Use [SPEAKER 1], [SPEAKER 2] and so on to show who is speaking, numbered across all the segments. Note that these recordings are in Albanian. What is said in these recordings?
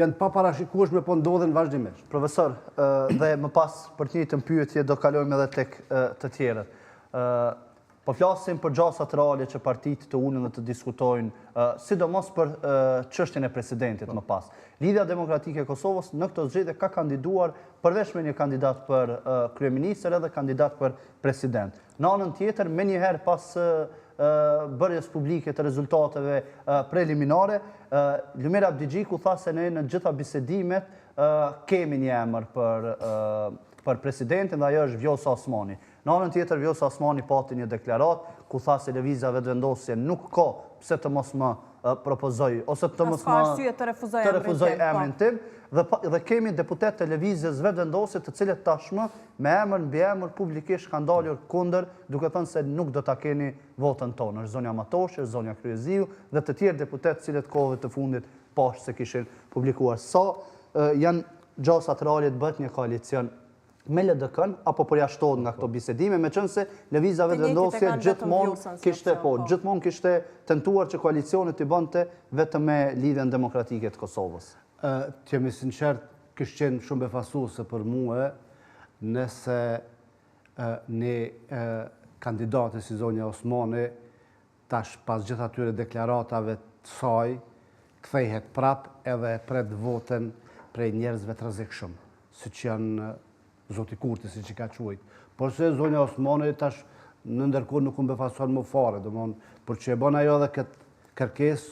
[SPEAKER 1] janë pa parashikueshme, po ndodhen vazhdimisht.
[SPEAKER 2] Profesor, dhe më pas për të njëjtën pyetje do kalojmë edhe tek të tjerët. Po flasim për gjasat reale që partitë të ulën dhe të diskutojnë, sidomos për çështjen e presidentit më pas. Lidhja Demokratike e Kosovës në këtë zgjedhje ka kandiduar përveç me një kandidat për kryeministër edhe kandidat për president. Në anën tjetër, menjëherë pas bërjes publike të rezultateve preliminare, Lumera Abdigjiku tha se ne në gjitha bisedimet kemi një emër për presidentin dhe ajo është Vjosa Osmani. Në anën tjetër, Vjosa Osmani pati një deklarat ku tha se lëvizja vetëvendosje nuk ka pse të mos më propozoj ose të mos më
[SPEAKER 3] të refuzoj
[SPEAKER 2] emrin tim dhe kemi deputet të lëvizjes vetëvendosje të cilët tashmë me emër mbi emër publikisht kanë dalur kundër duke thënë se nuk do ta keni votën tonë. Është zonja Matoshi, është zonja Kryeziu dhe të tjerë deputet cilët kohëve të fundit pashë se kishin publikuar. Sa janë gjasat reale të bëhet një koalicion me LDK-n apo përjashtohet nga këto bisedime, meqense lëvizja vetëvendosje gjithmonë kishte tentuar që koalicionet të bënte vetëm me Lidhjen Demokratike të Kosovës.
[SPEAKER 1] Të jemi sinqert, kishte qenë shumë befasuese për mua nëse një kandidate si zonja Osmani tash pas gjithë atyre deklaratave të saj kthehet prap edhe pret votën prej njerëzve të rrezikshëm, siç janë Zoti Kurti, si që ka quajt. Por se zonja Osmani tash në ndërkohë nuk më befason më fare, por që e bën ajo edhe këtë kërkesë,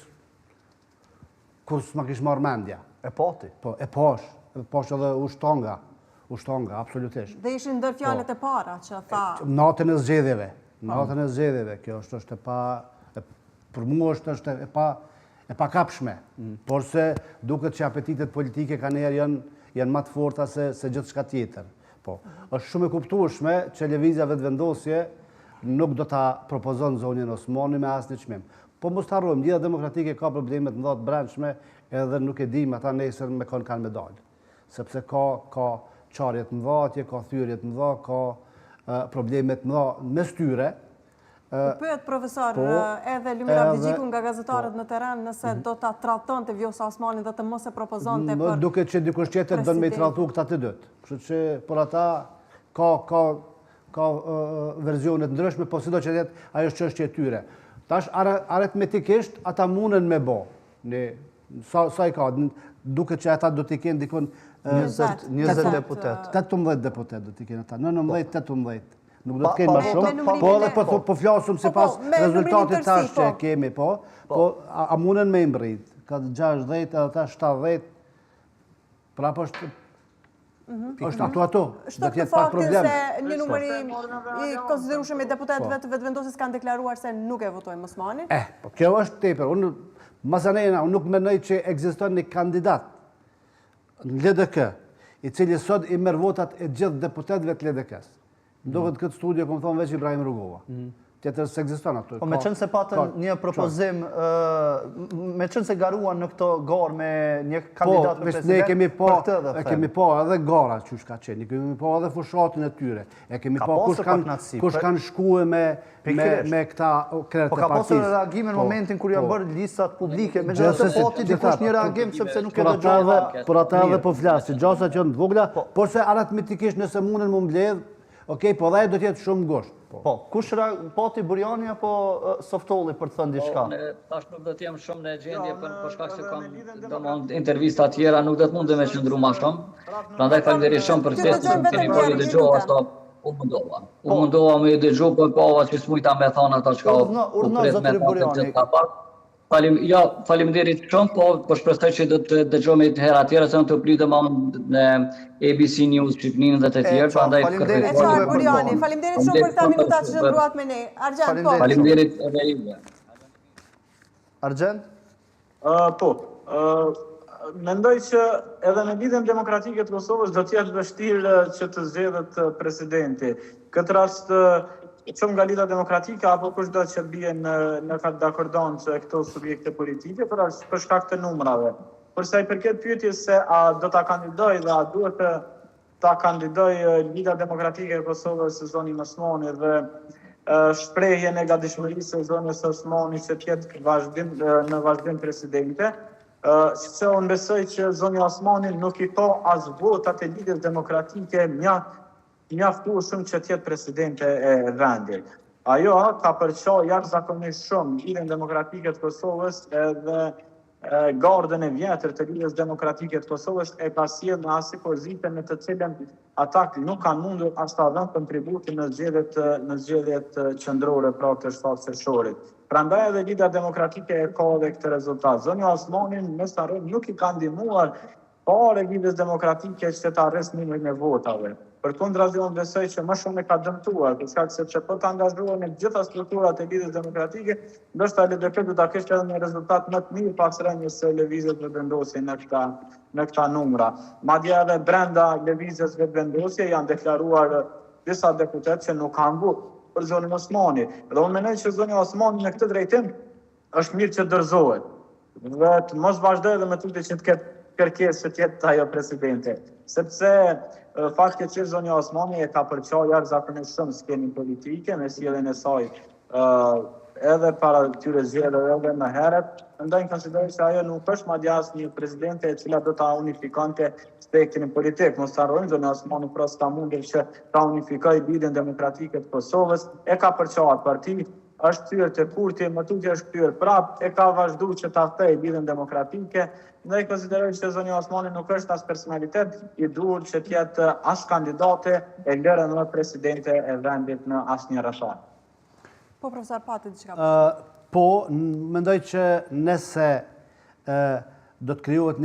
[SPEAKER 1] kur s'ma kish marrë mendja.
[SPEAKER 2] E pati?
[SPEAKER 1] Po, e pash edhe ushtonga, absolutisht.
[SPEAKER 3] Dhe ishin ndër fjalët e para që tha...
[SPEAKER 1] Natën e zgjedhjeve, kjo është e pa... Për mua është e pa kapshme, por se duket që apetitet politike ka njerë janë më të forta se gjithë shka tjetër. Është shumë e kuptueshme që lëvizja vetëvendosje nuk do ta propozon zonjën Osmani me asnjë çmim. Po mos harrojmë, Lidhja Demokratike ka probleme të mëdha të brendshme edhe nuk e dim ata nesër me kon kanë me dalë. Sepse ka çarje të mëdha atje, ka thyrje të mëdha, ka probleme të mëdha mes tyre.
[SPEAKER 3] Pyet profesor edhe Lumera Abdigjiku nga gazetarët në terren nëse do ta tradhtonte Vjosa Osmanin dhe të mos e propozonte për...
[SPEAKER 1] Më duket që dikush tjetër do me i tradhtu këta të dytë. Kështu që për ata ka verzione të ndryshme, po sido që jetë ajo është çështje e tyre. Tash aritmetikisht ata munden me bë. Sa i ka, duket që ata do t'i kenë dikon
[SPEAKER 2] 20 deputet.
[SPEAKER 1] 18 deputet do t'i kenë ata. 19-18. Nuk do të kemë më shumë, po edhe po flasëm si pas rezultatit tash që kemi, po a munen me imbrit, ka 60 edhe ta 70, prapë është ato, do t'jetë pak problem.
[SPEAKER 3] Shtë të faktin se një numëri i konsiderueshëm i deputetëve të vetëvendosjes kanë deklaruar se nuk e votojnë Osmanin?
[SPEAKER 1] Po kjo është tepër, unë masanena, unë nuk mendoj që ekziston një kandidat në LDK, i cili sot i merr votat e gjithë deputetëve të LDK-s. Ndohet këtë studio, këmë thonë veç Ibrahim Rugova. Tjetër se egziston ato.
[SPEAKER 2] Me qënë se patën një propozim, me qënë se garuan në këto garë me një kandidat për president, për këtë dhe
[SPEAKER 1] e kemi po edhe gara që shka qenë, kemi po edhe fushatin e tyre, e kemi po kush kanë shkue me këta kretë
[SPEAKER 2] po ka posër reagime në momentin kër janë bërë listat publike, me gjithë të poti dikush një reagim, sepse nuk e dëgjojnë.
[SPEAKER 1] Por ata edhe po flasë, gjasa që janë të vogla, por se aritmetikisht nëse mundën më mbledh, okej, po dhe do t'jetë shumë ngusht.
[SPEAKER 2] Po, kush pati Burjani apo Softolli për të thënë diçka?
[SPEAKER 4] Tash nuk do t'jem shumë në gjendje për shkak se kam intervista tjera, nuk do të mundem me qëndru ma shumë. Prandaj faleminderit shumë për festin që keni bërë dëgjova sa u mundova. U mundova me dëgju po pava që smujta me thonë ata çka u pret me Burjani. Faleminderit shumë, po shpresoj që do të dëgjojmë të hera tjera se unë të pritëm në ABC News Shqipnin dhe të tjerë.
[SPEAKER 3] Faleminderit shumë për këta minuta që shndruat me ne. Argjend, po.
[SPEAKER 4] Faleminderit edhe juve.
[SPEAKER 2] Argjend?
[SPEAKER 5] Po. Mendoj që edhe në Lidhjen Demokratike të Kosovës do t'jetë vështirë që të zgjedhet presidenti. Këtë rast shumë nga Lidhja Demokratike apo kushdo që bie në dakordon që këto subjekte politike për shkak të numrave. Për sa i përket pyetjes se a do ta kandidoj dhe a duhet ta kandidoj Lidhja Demokratike e Kosovës së zonës Osmani dhe shprehjen e gatishmërisë së zonës Osmani që të jetë në vazhdim presidente, sepse unë besoj që zoni Osmani nuk i ka as votat e Lidhjes Demokratike mjaftueshëm që të jetë presidente e vendit. Ajo ka përqa jashtëzakonisht shumë Lidhjen Demokratike të Kosovës edhe gardën e vjetër të Lidhjes Demokratike të Kosovës e ka sjellë në asnjë pozitë në të cilën ata nuk kanë mundur as ta dhënë kontributin në zgjedhjet qendrore pra të 7 qershorit. Prandaj edhe Lidhja Demokratike e ka edhe këtë rezultat. Zoni Osmani nuk i ka ndihmuar fare Lidhjes Demokratike që të arrisë numrin e votave. Përkundrazi unë besoj që më shumë e ka dëmtuar, për shkak se që po të angazhohen në gjitha strukturat e Lidhjes Demokratike, ndoshta LDP do ta kishte edhe një rezultat më të mirë pas rënies së lëvizjes vetëvendosje në këta numra. Madje edhe brenda lëvizjes vetëvendosje janë deklaruar disa deputet që nuk kanë vot për zonin Osmani. Dhe unë mendoj që zoni Osmani në këtë drejtim është mirë që dorëzohet. Vetë mos vazhdoj edhe me tutje që të ketë kërkesë që të jetë ajo presidente, sepse fakti që zoni Osmani e ka përqa jashtëzakonisht shumë skenin politike me sjelljen e saj edhe para këtyre zgjedhjeve edhe më herët, ndaj konsideroj se ajo nuk është madje as një presidente e cila do ta unifikante spektrin politik. Mos harrojmë, zoni Osmani pra s'ka mundur që ta unifikojë Lidhjen Demokratike të Kosovës, e ka përqa atë parti, është kthyer te Kurti, më tutje është kthyer prapë, e ka vazhduar që ta kthejë Lidhjen Demokratike. Ne konsiderojmë që zoni Osmani nuk është as personalitet i duhur që të jetë as kandidate e lërë në presidente e vendit në asnjë rrethon.
[SPEAKER 3] Po, profesor, pati diçka.
[SPEAKER 1] Po, mendoj që nëse do të krijohet